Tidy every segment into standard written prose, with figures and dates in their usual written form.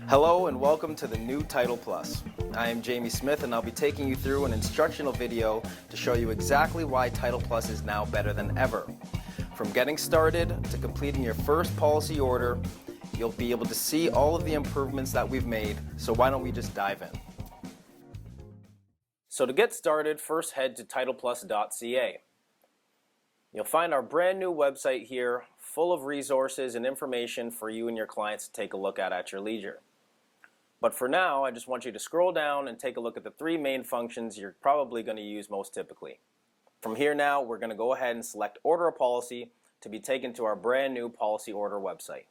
Hello and welcome to the new TitlePLUS. I am Jamie Smith and I'll be taking you through an instructional video to show you exactly why TitlePLUS is now better than ever. From getting started to completing your first policy order, you'll be able to see all of the improvements that we've made, so why don't we just dive in. So to get started, first head to TitlePLUS.ca. You'll find our brand new website here, full of resources and information for you and your clients to take a look at your leisure. But for now, I just want you to scroll down and take a look at the three main functions you're probably going to use most typically. From here now, we're going to go ahead and select Order a Policy to be taken to our brand new policy order website.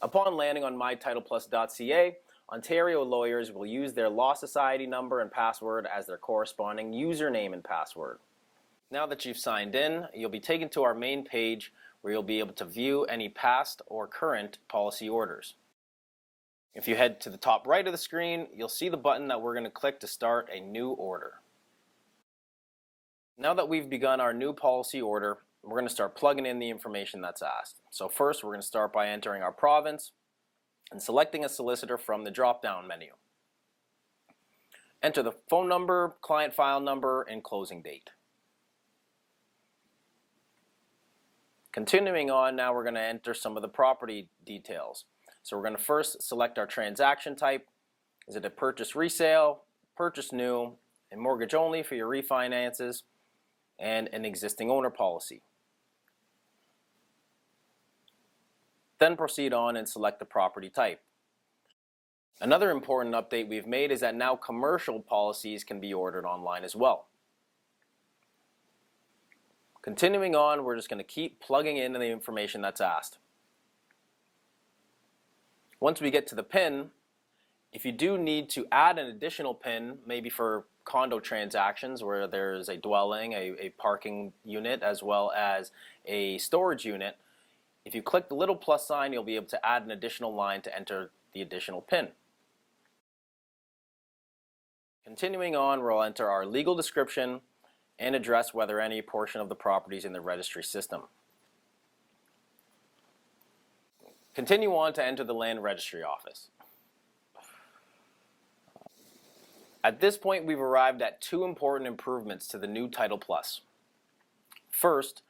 Upon landing on mytitleplus.ca, Ontario lawyers will use their Law Society number and password as their corresponding username and password. Now that you've signed in, you'll be taken to our main page where you'll be able to view any past or current policy orders. If you head to the top right of the screen, you'll see the button that we're going to click to start a new order. Now that we've begun our new policy order, we're going to start plugging in the information that's asked. So first, we're going to start by entering our province and selecting a solicitor from the drop-down menu. Enter the phone number, client file number, and closing date. Continuing on, now we're going to enter some of the property details. So we're going to first select our transaction type. Is it a purchase resale, purchase new, and mortgage only for your refinances, and an existing owner policy. Then proceed on and select the property type. Another important update we've made is that now commercial policies can be ordered online as well. Continuing on, we're just going to keep plugging in the information that's asked. Once we get to the PIN, if you do need to add an additional PIN, maybe for condo transactions where there's a dwelling, a parking unit, as well as a storage unit, if you click the little plus sign, you'll be able to add an additional line to enter the additional PIN. Continuing on, we'll enter our legal description and address whether any portion of the property is in the registry system. Continue on to enter the land registry office. At this point, we've arrived at two important improvements to the new TitlePLUS. First,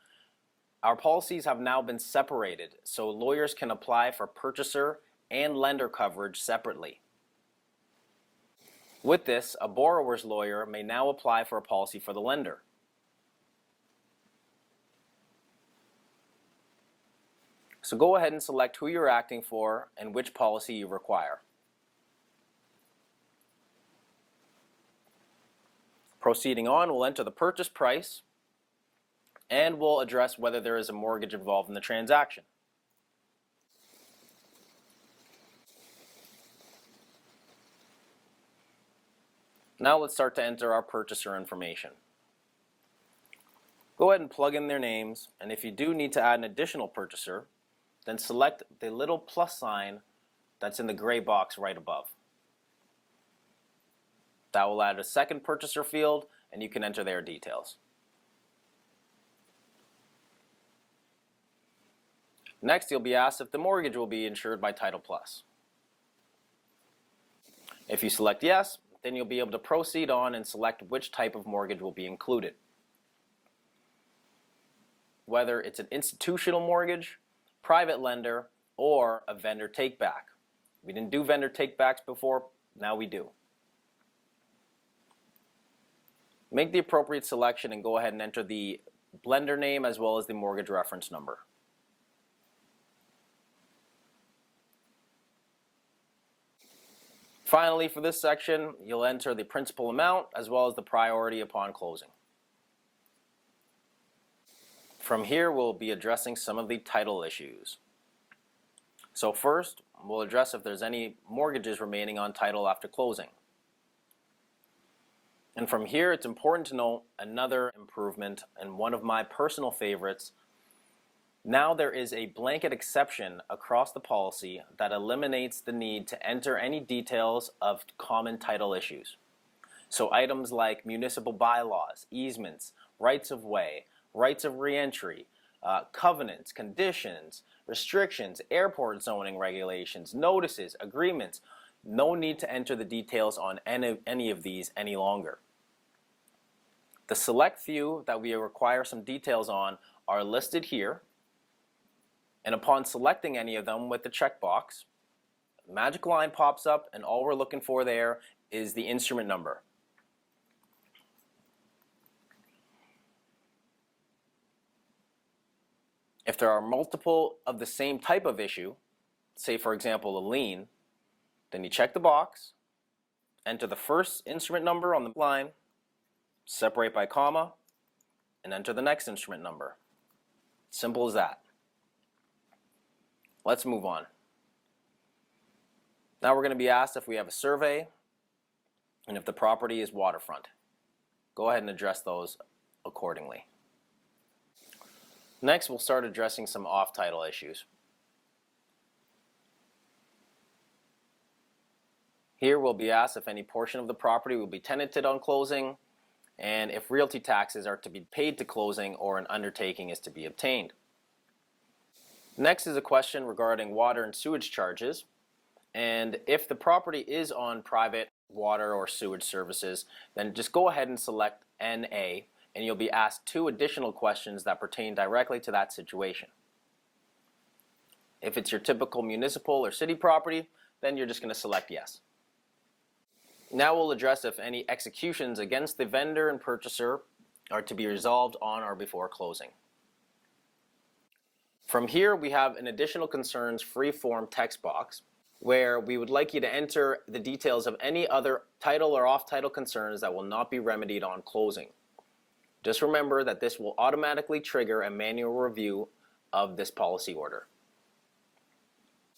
our policies have now been separated, so lawyers can apply for purchaser and lender coverage separately. With this, a borrower's lawyer may now apply for a policy for the lender. So go ahead and select who you're acting for and which policy you require. Proceeding on, we'll enter the purchase price and we'll address whether there is a mortgage involved in the transaction. Now let's start to enter our purchaser information. Go ahead and plug in their names, and if you do need to add an additional purchaser, then select the little plus sign that's in the gray box right above. That will add a second purchaser field, and you can enter their details. Next, you'll be asked if the mortgage will be insured by TitlePLUS. If you select yes, then you'll be able to proceed on and select which type of mortgage will be included. Whether it's an institutional mortgage, private lender, or a vendor take-back. We didn't do vendor take-backs before, now we do. Make the appropriate selection and go ahead and enter the lender name as well as the mortgage reference number. Finally, for this section, you'll enter the principal amount as well as the priority upon closing. From here, we'll be addressing some of the title issues. So first, we'll address if there's any mortgages remaining on title after closing. And from here, it's important to note another improvement and one of my personal favorites. Now there is a blanket exception across the policy that eliminates the need to enter any details of common title issues. So items like municipal bylaws, easements, rights of way, rights of reentry, covenants, conditions, restrictions, airport zoning regulations, notices, agreements. No need to enter the details on any of these any longer. The select few that we require some details on are listed here, and upon selecting any of them with the checkbox, a magic line pops up, and all we're looking for there is the instrument number. If there are multiple of the same type of issue, say for example a lien, then you check the box, enter the first instrument number on the line, separate by comma, and enter the next instrument number. Simple as that. Let's move on. Now we're going to be asked if we have a survey and if the property is waterfront. Go ahead and address those accordingly. Next, we'll start addressing some off-title issues. Here we'll be asked if any portion of the property will be tenanted on closing, and if realty taxes are to be paid to closing or an undertaking is to be obtained. Next is a question regarding water and sewage charges, and if the property is on private water or sewage services, then just go ahead and select NA, and you'll be asked 2 additional questions that pertain directly to that situation. If it's your typical municipal or city property, then you're just going to select yes. Now we'll address if any executions against the vendor and purchaser are to be resolved on or before closing. From here we have an additional concerns free-form text box where we would like you to enter the details of any other title or off-title concerns that will not be remedied on closing. Just remember that this will automatically trigger a manual review of this policy order.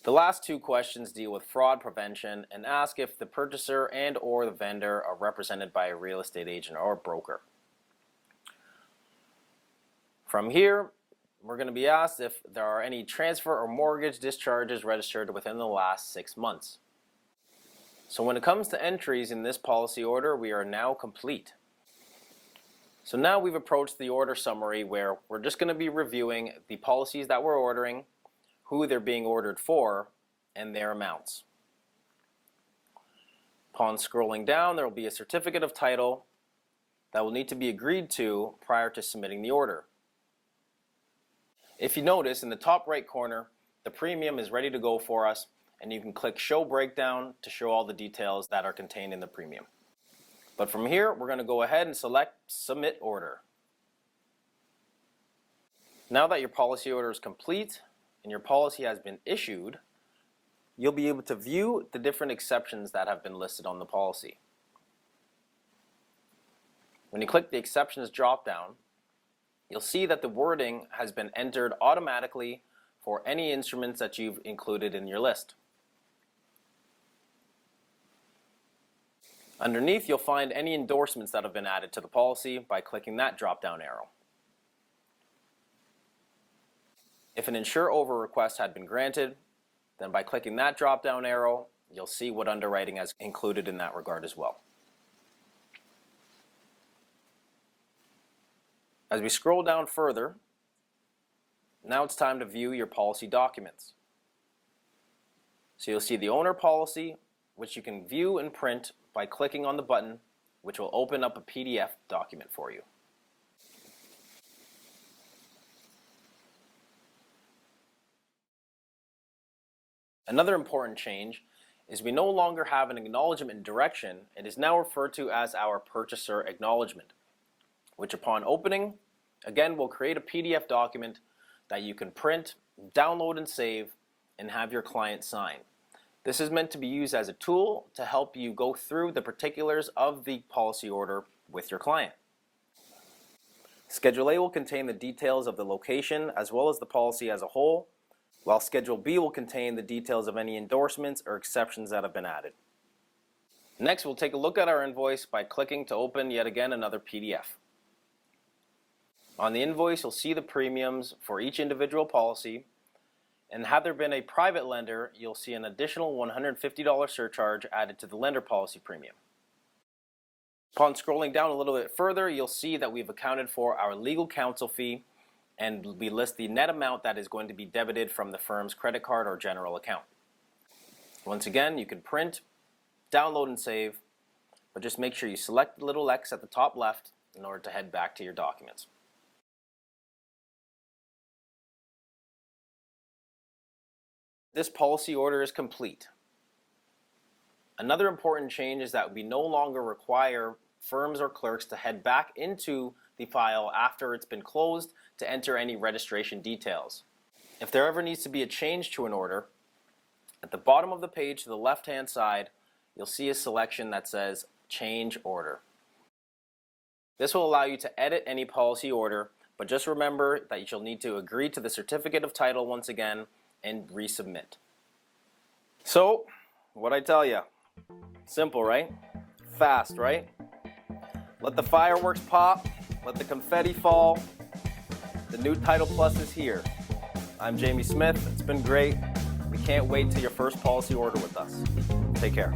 The last 2 questions deal with fraud prevention and ask if the purchaser and or the vendor are represented by a real estate agent or broker. From here, we're going to be asked if there are any transfer or mortgage discharges registered within the last 6 months. So when it comes to entries in this policy order, we are now complete. So now we've approached the order summary where we're just going to be reviewing the policies that we're ordering, who they're being ordered for, and their amounts. Upon scrolling down, there will be a certificate of title that will need to be agreed to prior to submitting the order. If you notice in the top right corner, the premium is ready to go for us, and you can click Show Breakdown to show all the details that are contained in the premium. But from here, we're going to go ahead and select Submit Order. Now that your policy order is complete and your policy has been issued, you'll be able to view the different exceptions that have been listed on the policy. When you click the Exceptions drop-down, you'll see that the wording has been entered automatically for any instruments that you've included in your list. Underneath, you'll find any endorsements that have been added to the policy by clicking that drop-down arrow. If an insure over request had been granted, then by clicking that drop-down arrow, you'll see what underwriting has included in that regard as well. As we scroll down further, now it's time to view your policy documents. So you'll see the owner policy, which you can view and print by clicking on the button, which will open up a PDF document for you. Another important change is we no longer have an acknowledgement direction. It is now referred to as our purchaser acknowledgement, which upon opening, again, will create a PDF document that you can print, download and save, and have your client sign. This is meant to be used as a tool to help you go through the particulars of the policy order with your client. Schedule A will contain the details of the location as well as the policy as a whole, while Schedule B will contain the details of any endorsements or exceptions that have been added. Next, we'll take a look at our invoice by clicking to open yet again another PDF. On the invoice, you'll see the premiums for each individual policy, and had there been a private lender, you'll see an additional $150 surcharge added to the lender policy premium. Upon scrolling down a little bit further, you'll see that we've accounted for our legal counsel fee and we list the net amount that is going to be debited from the firm's credit card or general account. Once again, you can print, download, and save, but just make sure you select the little X at the top left in order to head back to your documents. This policy order is complete. Another important change is that we no longer require firms or clerks to head back into the file after it's been closed to enter any registration details. If there ever needs to be a change to an order, at the bottom of the page to the left-hand side, you'll see a selection that says Change Order. This will allow you to edit any policy order, but just remember that you'll need to agree to the certificate of title once again and resubmit. So, what'd I tell you? Simple, right? Fast, right? Let the fireworks pop, let the confetti fall. The new TitlePLUS is here. I'm Jamie Smith. It's been great. We can't wait till your first policy order with us. Take care.